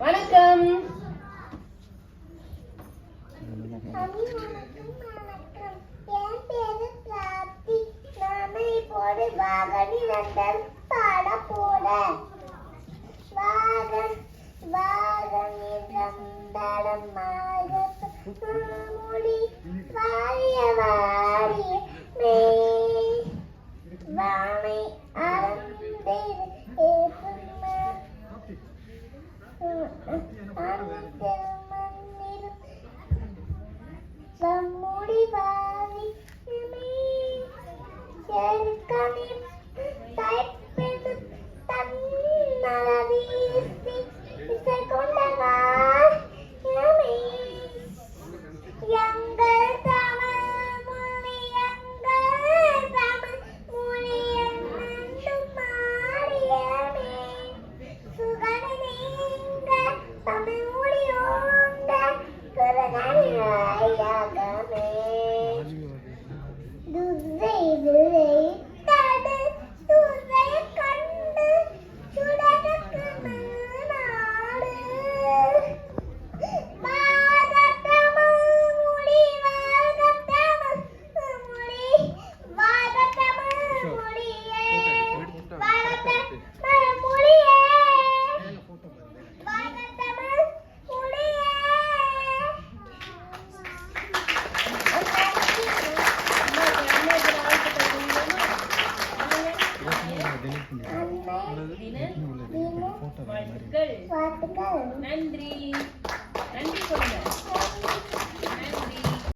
வணக்கம். என் பேரு பிராப்தி. நாம இப்போது வாகனி நந்தன் பாட போல. வாகன் வாகனி நந்தனம் மாறி வாரிய வாரிய மே வானை அறந்தே ஏற்று